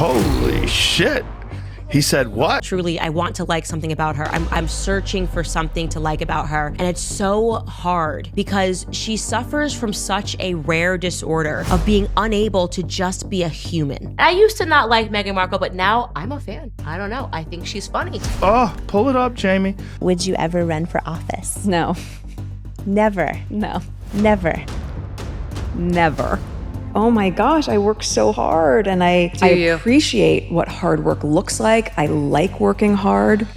Holy shit. He said what? Truly, I want to like something about her. I'm searching for something to like about her. And it's so hard because she suffers from such a rare disorder of being unable to just be a human. I used to not like Meghan Markle, but now I'm a fan. I don't know. I think she's funny. Oh, pull it up, Jamie. Would you ever run for office? No. Never. No. Never. Never. Oh my gosh, I work so hard and I appreciate what hard work looks like. I like working hard.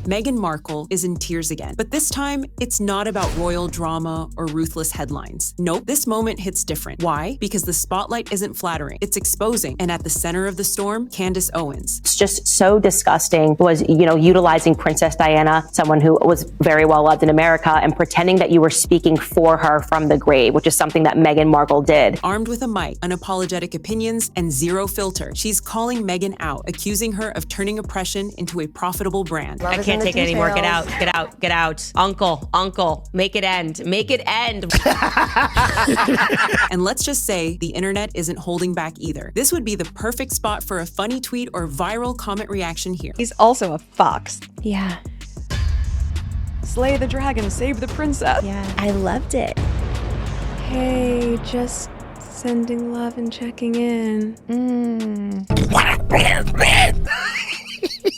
Meghan Markle is in tears again, but this time it's not about royal drama or ruthless headlines. Nope, this moment hits different. Why? Because the spotlight isn't flattering, it's exposing. And at the center of the storm, Candace Owens. It's just so disgusting was, utilizing Princess Diana, someone who was very well loved in America, and pretending that you were speaking for her from the grave, which is something that Meghan Markle did. Armed with a mic, unapologetic opinions, and zero filter, she's calling Meghan out, accusing her of turning oppression into a profitable brand. I can't take it anymore. Get out, get out, get out. Uncle, make it end. Make it end. And let's just say the internet isn't holding back either. This would be the perfect spot for a funny tweet or viral comment reaction here. He's also a fox. Yeah. Slay the dragon, save the princess. Yeah. I loved it. Hey, just sending love and checking in.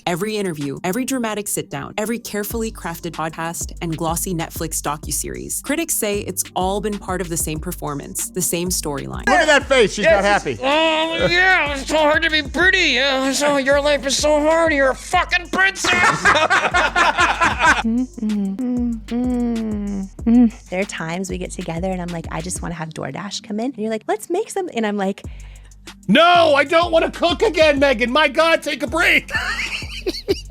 Every interview, every dramatic sit-down, every carefully crafted podcast, and glossy Netflix docuseries. Critics say it's all been part of the same performance, the same storyline. Look at that face. She's not happy. Oh, yeah, it's so hard to be pretty. So your life is so hard. You're a fucking princess. There are times we get together and I'm like, I just want to have DoorDash come in. And you're like, let's make something. And I'm like, No, I don't want to cook again, Meghan. My God, take a break.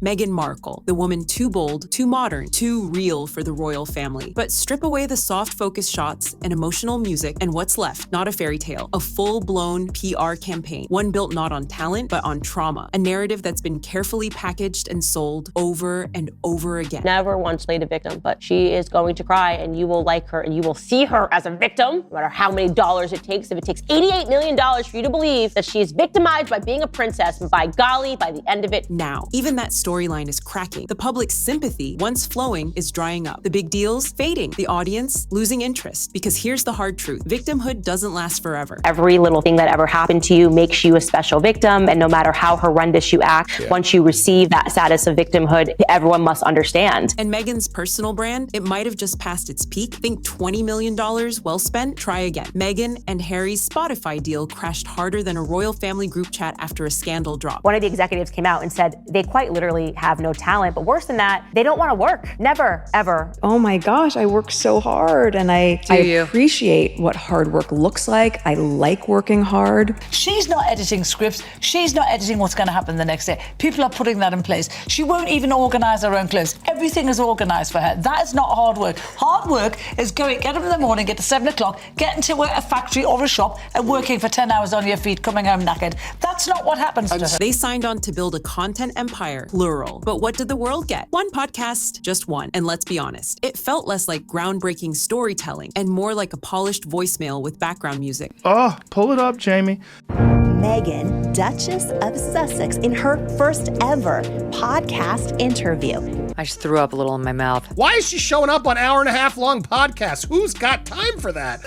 Meghan Markle, the woman too bold, too modern, too real for the royal family. But strip away the soft focus shots and emotional music, and what's left? Not a fairy tale, a full-blown PR campaign, one built not on talent, but on trauma. A narrative that's been carefully packaged and sold over and over again. Never once played a victim, but she is going to cry, and you will like her, and you will see her as a victim, no matter how many dollars it takes. If it takes $88 million for you to believe that she is victimized by being a princess, and by golly, by the end of it, now, even that storyline is cracking. The public's sympathy, once flowing, is drying up. The big deals fading. The audience losing interest. Because here's the hard truth. Victimhood doesn't last forever. Every little thing that ever happened to you makes you a special victim, and no matter how horrendous you act, once you receive that status of victimhood, everyone must understand. And Meghan's personal brand, it might have just passed its peak. Think $20 million well spent? Try again. Meghan and Harry's Spotify deal crashed harder than a royal family group chat after a scandal dropped. One of the executives came out and said they quite literally have no talent, but worse than that, they don't want to work. Never, ever. Oh my gosh, I work so hard and I appreciate what hard work looks like. I like working hard. She's not editing scripts. She's not editing what's going to happen the next day. People are putting that in place. She won't even organize her own clothes. Everything is organized for her. That is not hard work. Hard work is get up in the morning, get to 7 o'clock, get into a factory or a shop and working for 10 hours on your feet, coming home knackered. That's not what happens to her. They signed on to build a content empire, plural. But what did the world get? One podcast, just one. And let's be honest, it felt less like groundbreaking storytelling and more like a polished voicemail with background music. Oh, pull it up, Jamie. Meghan, Duchess of Sussex, in her first ever podcast interview. I just threw up a little in my mouth. Why is she showing up on hour-and-a-half-long podcasts? Who's got time for that?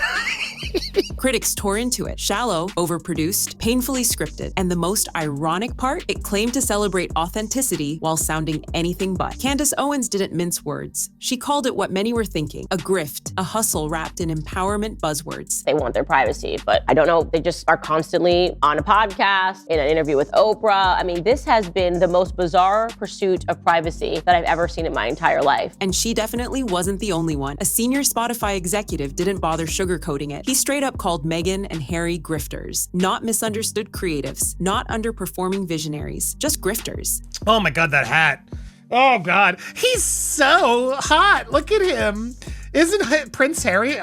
Critics tore into it. Shallow, overproduced, painfully scripted. And the most ironic part, it claimed to celebrate authenticity while sounding anything but. Candace Owens didn't mince words. She called it what many were thinking, a grift, a hustle wrapped in empowerment buzzwords. They want their privacy, but I don't know, they just are constantly on a podcast, in an interview with Oprah. I mean, this has been the most bizarre pursuit of privacy that I've ever seen in my entire life. And she definitely wasn't the only one. A senior Spotify executive didn't bother sugarcoating it. He straight up called Meghan and Harry grifters. Not misunderstood creatives, not underperforming visionaries, just grifters. Oh my God, that hat. Oh God, he's so hot. Look at him. Isn't Prince Harry?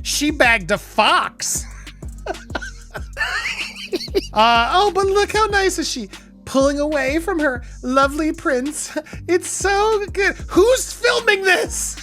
She bagged a fox. But look how nice is she. Pulling away from her lovely prince. It's so good. Who's filming this?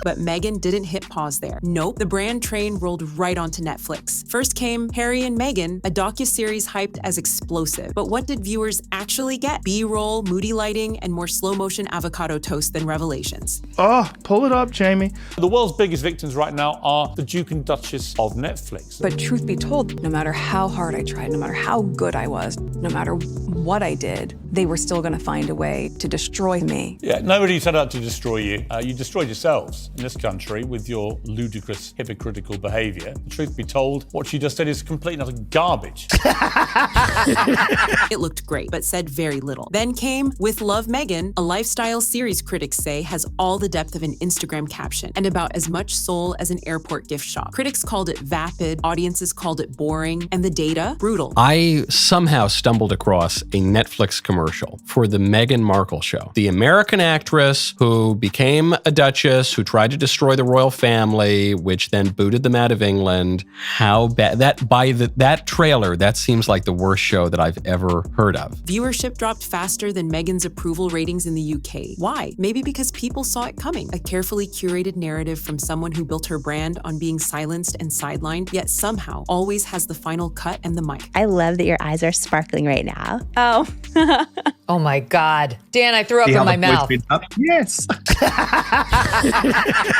But Meghan didn't hit pause there. Nope, the brand train rolled right onto Netflix. First came Harry and Meghan, a docuseries hyped as explosive. But what did viewers actually get? B-roll, moody lighting, and more slow-motion avocado toast than Revelations. Oh, pull it up, Jamie. The world's biggest victims right now are the Duke and Duchess of Netflix. But truth be told, no matter how hard I tried, no matter how good I was, no matter what I did, they were still going to find a way to destroy me. Yeah, nobody set out to destroy you. You destroyed yourselves in this country with your ludicrous, hypocritical behaviour. The truth be told, what you just said is complete and utter garbage. It looked great, but said very little. Then came With Love, Meghan, a lifestyle series critics say has all the depth of an Instagram caption and about as much soul as an airport gift shop. Critics called it vapid, audiences called it boring, and the data, brutal. I somehow stumbled across a Netflix commercial for the Meghan Markle show. The American actress who became a duchess, who tried to destroy the royal family, which then booted them out of England. How bad, that trailer, that seems like the worst show that I've ever heard of. Viewership dropped faster than Meghan's approval ratings in the UK. Why? Maybe because people saw it coming. A carefully curated narrative from someone who built her brand on being silenced and sidelined, yet somehow always has the final cut and the mic. I love that your eyes are sparkling right now. Oh. Oh my God. Dan, I threw up in my mouth. Yes.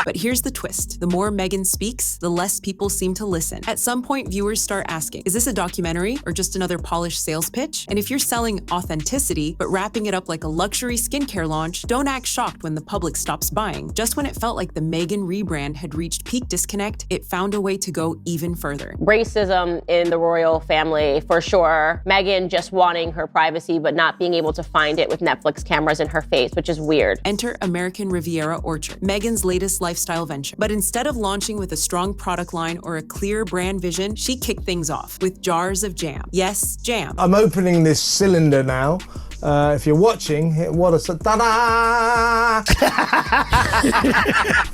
But here's the twist. The more Meghan speaks, the less people seem to listen. At some point, viewers start asking, is this a documentary or just another polished sales pitch? And if you're selling authenticity, but wrapping it up like a luxury skincare launch, don't act shocked when the public stops buying. Just when it felt like the Meghan rebrand had reached peak disconnect, it found a way to go even further. Racism in the royal family, for sure. Meghan just wanting her privacy, but not being able to find it with Netflix cameras in her face, which is weird. Enter American Riviera Orchard, Meghan's latest lifestyle venture. But instead of launching with a strong product line or a clear brand vision, she kicked things off with jars of jam. Yes, jam. I'm opening this cylinder now. If you're watching, what a ta-da!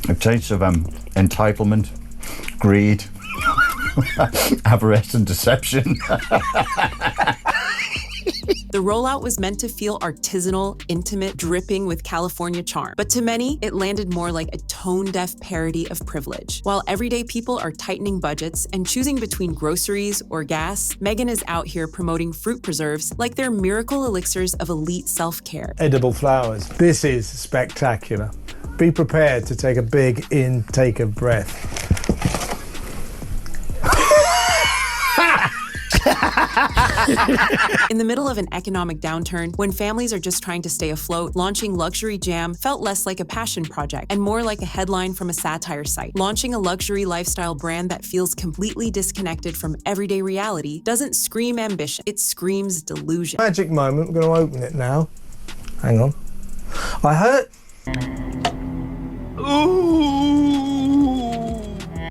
A taste of entitlement, greed, avarice and deception. The rollout was meant to feel artisanal, intimate, dripping with California charm. But to many, it landed more like a tone-deaf parody of privilege. While everyday people are tightening budgets and choosing between groceries or gas, Meghan is out here promoting fruit preserves like they're miracle elixirs of elite self-care. Edible flowers. This is spectacular. Be prepared to take a big intake of breath. In the middle of an economic downturn, when families are just trying to stay afloat, launching luxury jam felt less like a passion project and more like a headline from a satire site. Launching a luxury lifestyle brand that feels completely disconnected from everyday reality doesn't scream ambition, it screams delusion. Magic moment, we're going to open it now. Hang on. I heard...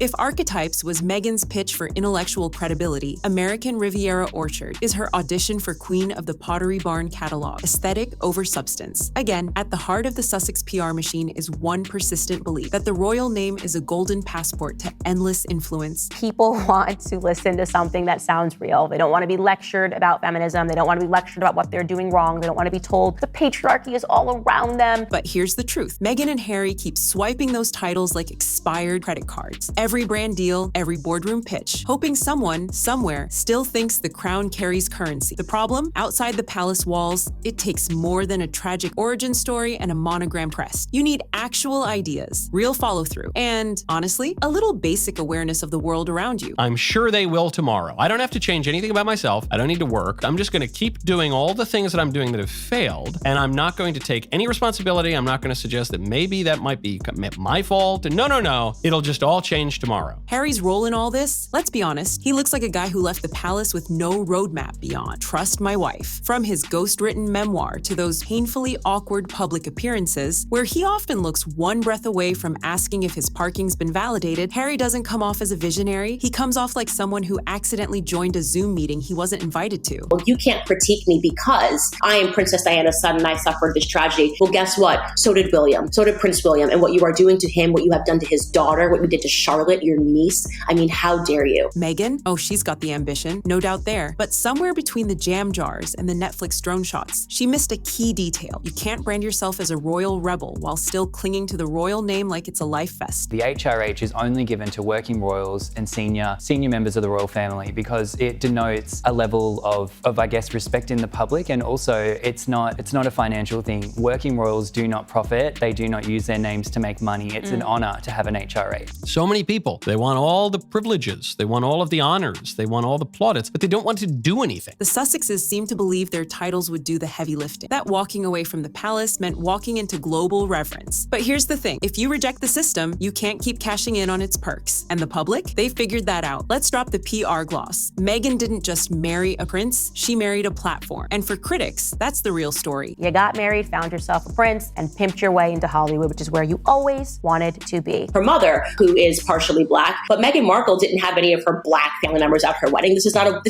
If Archetypes was Meghan's pitch for intellectual credibility, American Riviera Orchard is her audition for Queen of the Pottery Barn catalog, aesthetic over substance. Again, at the heart of the Sussex PR machine is one persistent belief that the royal name is a golden passport to endless influence. People want to listen to something that sounds real. They don't want to be lectured about feminism. They don't want to be lectured about what they're doing wrong. They don't want to be told the patriarchy is all around them. But here's the truth. Meghan and Harry keep swiping those titles like expired credit cards. Every brand deal, every boardroom pitch, hoping someone, somewhere, still thinks the crown carries currency. The problem? Outside the palace walls, it takes more than a tragic origin story and a monogram crest. You need actual ideas, real follow-through, and, honestly, a little basic awareness of the world around you. I'm sure they will tomorrow. I don't have to change anything about myself. I don't need to work. I'm just going to keep doing all the things that I'm doing that have failed, and I'm not going to take any responsibility. I'm not going to suggest that maybe that might be my fault. And no. It'll just all change tomorrow. Harry's role in all this? Let's be honest, he looks like a guy who left the palace with no roadmap beyond Trust My Wife. From his ghost-written memoir to those painfully awkward public appearances, where he often looks one breath away from asking if his parking's been validated, Harry doesn't come off as a visionary. He comes off like someone who accidentally joined a Zoom meeting he wasn't invited to. Well, you can't critique me because I am Princess Diana's son and I suffered this tragedy. Well, guess what? So did William. So did Prince William. And what you are doing to him, what you have done to his daughter, what you did to Charlotte, Charlotte, your niece. I mean, how dare you? Meghan? Oh, she's got the ambition, no doubt there. But somewhere between the jam jars and the Netflix drone shots, she missed a key detail. You can't brand yourself as a royal rebel while still clinging to the royal name like it's a life vest. The HRH is only given to working royals and senior members of the royal family because it denotes a level of I guess, respect in the public, and also it's not a financial thing. Working royals do not profit. They do not use their names to make money. It's an honor to have an HRH. So many people, they want all the privileges, they want all of the honors, they want all the plaudits, but they don't want to do anything. The Sussexes seem to believe their titles would do the heavy lifting. That walking away from the palace meant walking into global reverence. But here's the thing, if you reject the system, you can't keep cashing in on its perks. And the public? They figured that out. Let's drop the PR gloss. Meghan didn't just marry a prince, she married a platform. And for critics, that's the real story. You got married, found yourself a prince, and pimped your way into Hollywood, which is where you always wanted to be. Her mother, who is partially black, but Meghan Markle didn't have any of her black family members at her wedding. This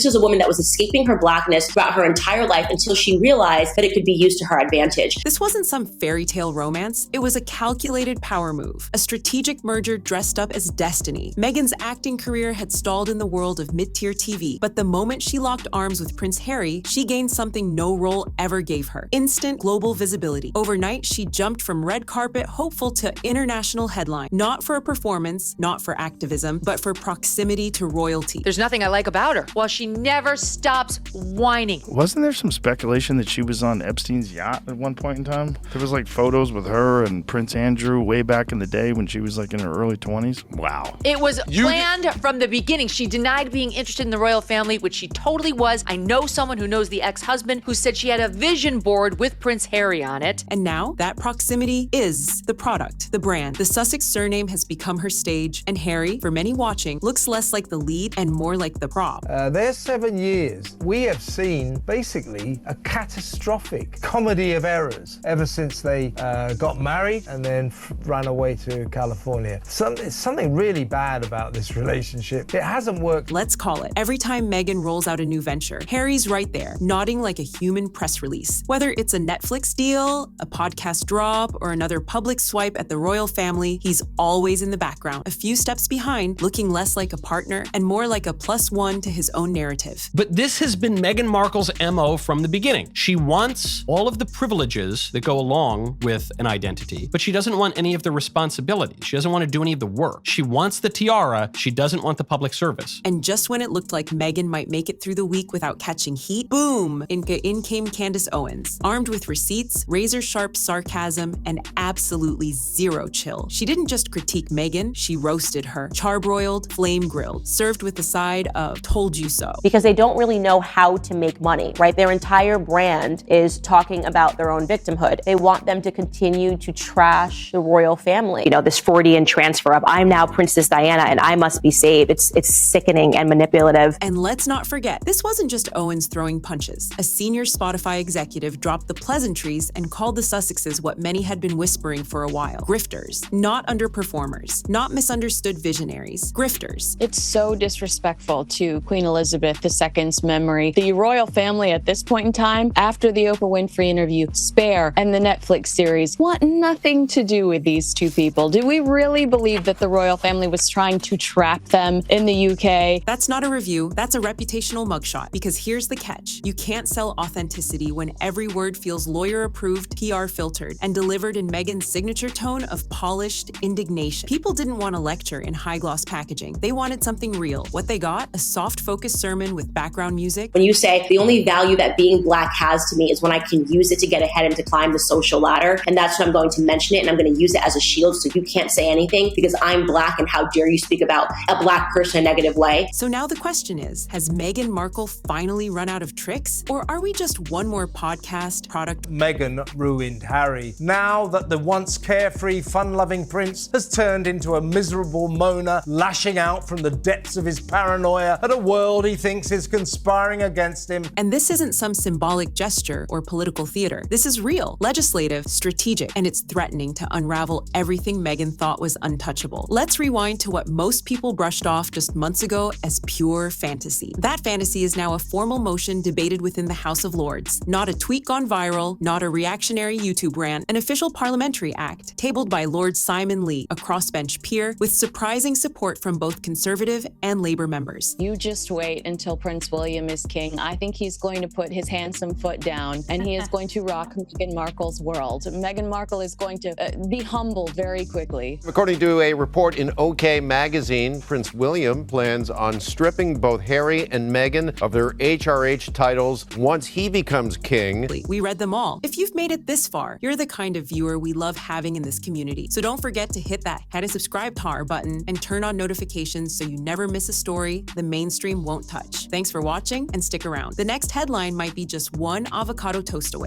is a woman that was escaping her blackness throughout her entire life until she realized that it could be used to her advantage. This wasn't some fairy tale romance. It was a calculated power move, a strategic merger dressed up as destiny. Meghan's acting career had stalled in the world of mid-tier TV, but the moment she locked arms with Prince Harry, she gained something no role ever gave her: instant global visibility. Overnight, she jumped from red carpet hopeful to international headline, not for a performance, not for activism, but for proximity to royalty. There's nothing I like about her. Well, she never stops whining. Wasn't there some speculation that she was on Epstein's yacht at one point in time? There was like photos with her and Prince Andrew way back in the day when she was like in her early 20s. Wow. It was planned from the beginning. She denied being interested in the royal family, which she totally was. I know someone who knows the ex-husband who said she had a vision board with Prince Harry on it. And now that proximity is the product, the brand. The Sussex surname has become her stage, and Harry, for many watching, looks less like the lead and more like the prop. Their 7 years, we have seen basically a catastrophic comedy of errors ever since they got married and then ran away to California. Something really bad about this relationship. It hasn't worked. Let's call it. Every time Meghan rolls out a new venture, Harry's right there, nodding like a human press release. Whether it's a Netflix deal, a podcast drop, or another public swipe at the royal family, he's always in the background, a few steps behind, looking less like a partner and more like a +1 to his own narrative. But this has been Meghan Markle's MO from the beginning. She wants all of the privileges that go along with an identity, but she doesn't want any of the responsibilities. She doesn't want to do any of the work. She wants the tiara. She doesn't want the public service. And just when it looked like Meghan might make it through the week without catching heat, boom, in came Candace Owens, armed with receipts, razor-sharp sarcasm, and absolutely zero chill. She didn't just critique Meghan, she roasted her, charbroiled, flame-grilled, served with the side of told you so. Because they don't really know how to make money, right? Their entire brand is talking about their own victimhood. They want them to continue to trash the royal family. You know, this Freudian transfer of I'm now Princess Diana and I must be saved. It's sickening and manipulative. And let's not forget, this wasn't just Owens throwing punches. A senior Spotify executive dropped the pleasantries and called the Sussexes what many had been whispering for a while: grifters, not underperformers, not misunderstood visionaries, grifters. It's so disrespectful to Queen Elizabeth II's memory. The royal family at this point in time, after the Oprah Winfrey interview, Spare, and the Netflix series, want nothing to do with these two people. Do we really believe that the royal family was trying to trap them in the UK? That's not a review, that's a reputational mugshot. Because here's the catch. You can't sell authenticity when every word feels lawyer-approved, PR-filtered, and delivered in Meghan's signature tone of polished indignation. People didn't want a lecture in high-gloss packaging. They wanted something real. What they got? A soft-focused sermon with background music. When you say the only value that being black has to me is when I can use it to get ahead and to climb the social ladder, and that's when I'm going to mention it, and I'm going to use it as a shield so you can't say anything because I'm black, and how dare you speak about a black person in a negative way. So now the question is, has Meghan Markle finally run out of tricks? Or are we just one more podcast product? Meghan ruined Harry. Now that the once carefree, fun-loving prince has turned into a miserable moaner, lashing out from the depths of his paranoia at a world he thinks is conspiring against him. And this isn't some symbolic gesture or political theater. This is real, legislative, strategic, and it's threatening to unravel everything Meghan thought was untouchable. Let's rewind to what most people brushed off just months ago as pure fantasy. That fantasy is now a formal motion debated within the House of Lords. Not a tweet gone viral, not a reactionary YouTube rant, an official parliamentary act tabled by Lord Simon Lee, a crossbench peer, with surprising support from both conservative and Labor members. You just wait until Prince William is king. I think he's going to put his handsome foot down and he is going to rock Meghan Markle's world. Meghan Markle is going to be humbled very quickly. According to a report in OK Magazine, Prince William plans on stripping both Harry and Meghan of their HRH titles once he becomes king. We read them all. If you've made it this far, you're the kind of viewer we love having in this community. So don't forget to hit that "Had to subscribe to our" button and turn on notifications so you never miss a story the mainstream won't touch. Thanks for watching and stick around. The next headline might be just one avocado toast away.